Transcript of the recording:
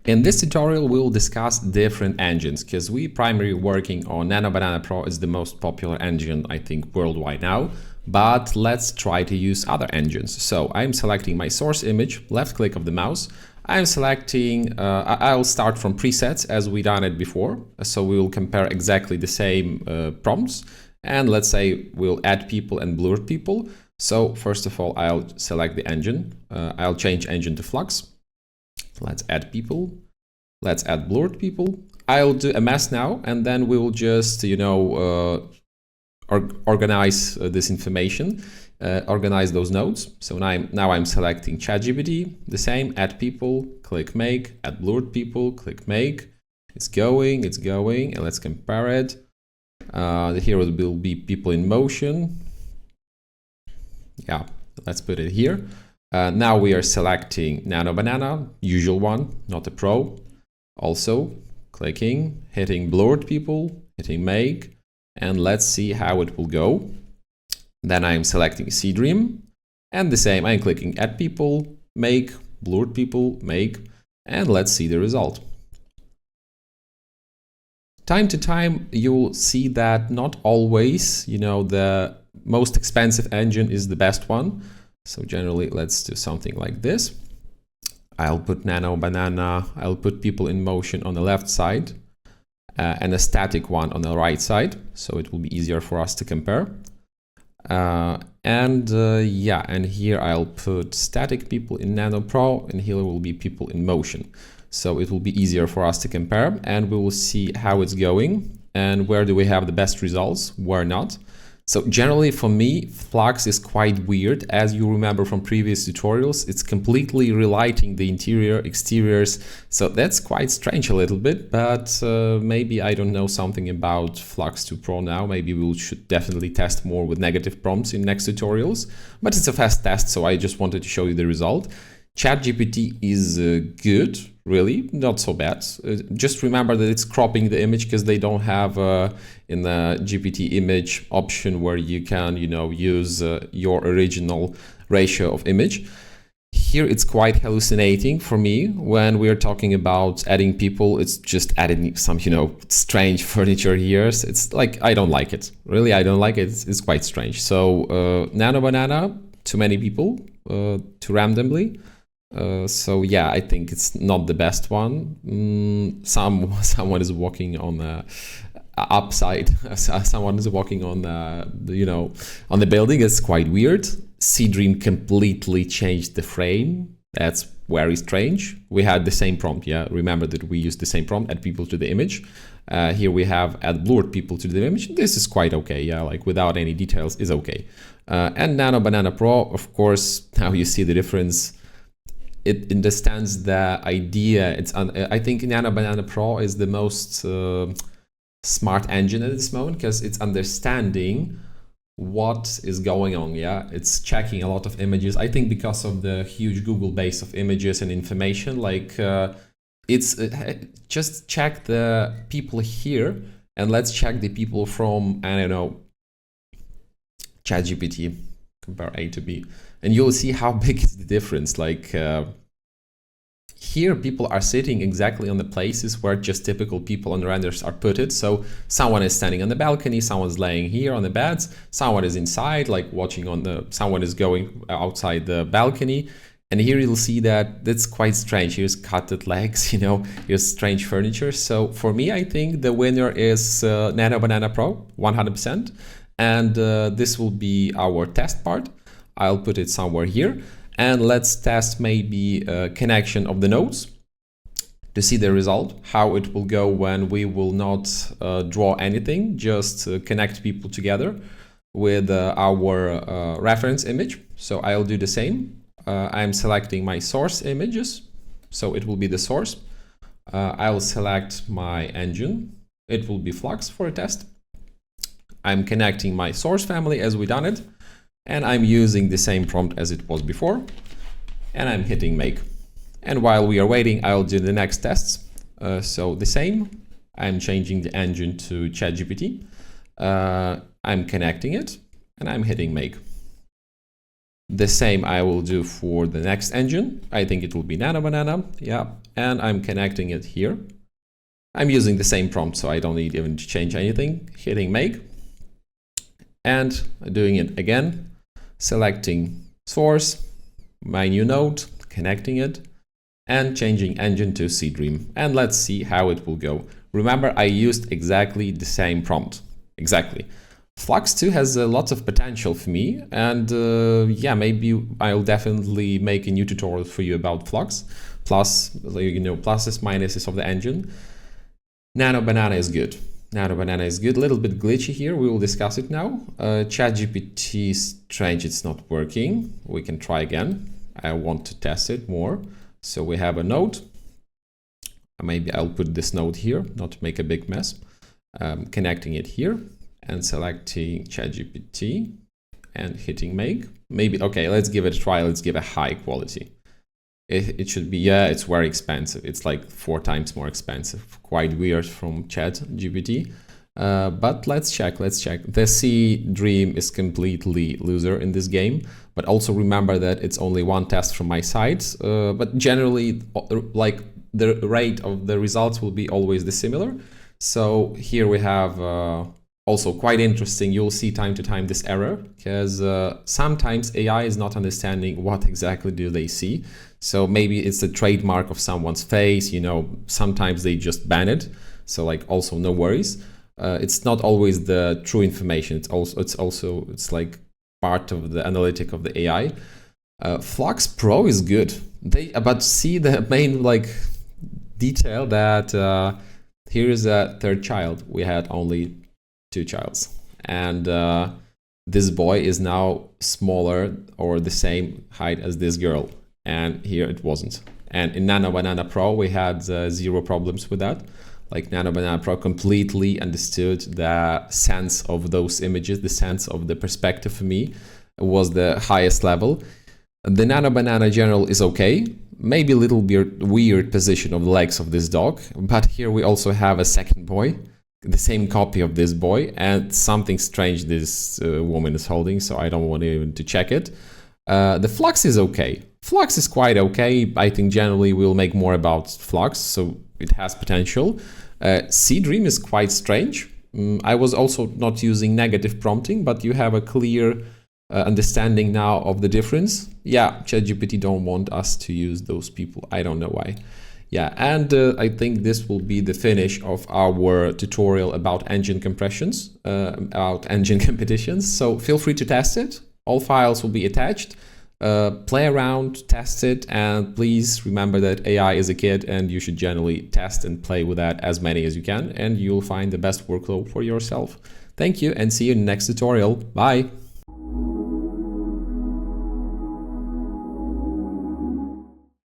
In this tutorial, we'll discuss different engines because we primarily working on NanoBanana Pro is the most popular engine, I think, worldwide now. But let's try to use other engines. So I'm selecting my source image, left click of the mouse. I'm selecting, I'll start from presets as we done it before. So we will compare exactly the same prompts. And let's say we'll add people and blur people. So first of all, I'll select the engine. I'll change engine to Flux. Let's add people. Let's add blurred people. I'll do a mess now, and then we will just, organize this information, organize those nodes. So now I'm selecting ChatGPT, the same, add people, click make, add blurred people, click make. It's going, and let's compare it. Here will be people in motion. Yeah, let's put it here. Now we are selecting NanoBanana, usual one, not a pro. Also clicking, hitting blurred people, hitting make, and let's see how it will go. Then I'm selecting Seedream, and the same, I'm clicking add people, make, blurred people, make, and let's see the result. Time to time, you'll see that not always, the most expensive engine is the best one. So generally, let's do something like this. I'll put NanoBanana, I'll put people in motion on the left side and a static one on the right side. So it will be easier for us to compare. And here I'll put static people in Nano Pro, and here will be people in motion. So it will be easier for us to compare, and we will see how it's going and where do we have the best results, where not. So generally for me, Flux is quite weird. As you remember from previous tutorials, it's completely relighting the interior, exteriors. So that's quite strange a little bit, but maybe I don't know something about Flux 2 Pro now. Maybe we should definitely test more with negative prompts in next tutorials, but it's a fast test, so I just wanted to show you the result. ChatGPT is good, really, not so bad. Just remember that it's cropping the image because they don't have in the GPT image option where you can, use your original ratio of image. Here it's quite hallucinating for me when we're talking about adding people. It's just adding some, strange furniture here. It's like, I don't like it. Really, I don't like it. It's quite strange. So NanoBanana, too many people, too randomly. So yeah, I think it's not the best one. Someone is walking on the upside. Someone is walking on the, on the building. It's quite weird. Seedream completely changed the frame. That's very strange. We had the same prompt. Yeah, remember that we used the same prompt, add people to the image. Here we have add blurred people to the image. This is quite okay. Yeah, like without any details is okay. And NanoBanana Pro, of course, now you see the difference. It understands the idea. I think NanoBanana Pro is the most smart engine at this moment because it's understanding what is going on. Yeah, it's checking a lot of images. I think because of the huge Google base of images and information, like it's just check the people here and let's check the people from, I don't know, ChatGPT, compare A to B. And you'll see how big is the difference. Like here, people are sitting exactly on the places where just typical people on renders are put. So someone is standing on the balcony, someone's laying here on the beds, someone is inside, like watching someone is going outside the balcony. And here you'll see that that's quite strange. Here's cutted legs, here's strange furniture. So for me, I think the winner is NanoBanana Pro, 100%. And this will be our test part. I'll put it somewhere here, and let's test maybe a connection of the nodes to see the result, how it will go when we will not draw anything, just connect people together with our reference image. So I'll do the same. I'm selecting my source images, so it will be the source. I'll select my engine. It will be Flux for a test. I'm connecting my source family as we done it. And I'm using the same prompt as it was before, and I'm hitting make. And while we are waiting, I'll do the next tests. So the same, I'm changing the engine to ChatGPT. I'm connecting it, and I'm hitting make. The same I will do for the next engine. I think it will be NanoBanana. Yeah, and I'm connecting it here. I'm using the same prompt, so I don't need even to change anything. Hitting make and doing it again. Selecting source, my new node, connecting it, and changing engine to Seedream. And let's see how it will go. Remember, I used exactly the same prompt. Exactly. Flux 2 has lots of potential for me, and yeah, maybe I'll definitely make a new tutorial for you about Flux, plus, you know, pluses, minuses of the engine. NanoBanana is good. NanoBanana is good. A little bit glitchy here. We will discuss it now. ChatGPT, strange, it's not working. We can try again. I want to test it more. So we have a node. Maybe I'll put this node here, not to make a big mess. Connecting it here and selecting ChatGPT and hitting make. Maybe, okay, let's give it a try. Let's give a high quality. It should be, yeah, it's very expensive. It's like 4 times more expensive. Quite weird from ChatGPT. But let's check. The Seedream is completely loser in this game. But also remember that it's only one test from my side. But generally, like the rate of the results will be always the similar. So here we have also quite interesting. You'll see time to time this error because sometimes AI is not understanding what exactly do they see. So maybe it's a trademark of someone's face, you know, sometimes they just ban it. So like also no worries. It's not always the true information. It's like part of the analytic of the AI. Flux Pro is good. But see the main like detail that here is a third child. We had only 2 childs, and this boy is now smaller or the same height as this girl, and here it wasn't. And in NanoBanana Pro we had 0 problems with that. Like NanoBanana Pro completely understood the sense of those images, the sense of the perspective for me was the highest level. The NanoBanana General is okay, maybe a little bit weird position of the legs of this dog, but here we also have a second boy, the same copy of this boy, and something strange this woman is holding, so I don't want even to check it. The Flux is okay. Flux is quite okay. I think generally we'll make more about Flux, so it has potential. Seedream is quite strange. I was also not using negative prompting, but you have a clear understanding now of the difference. Yeah, ChatGPT don't want us to use those people. I don't know why. Yeah, and I think this will be the finish of our tutorial about engine compressions, about engine competitions. So feel free to test it. All files will be attached. Play around, test it, and please remember that AI is a kid and you should generally test and play with that as many as you can, and you'll find the best workflow for yourself. Thank you and see you in the next tutorial. Bye!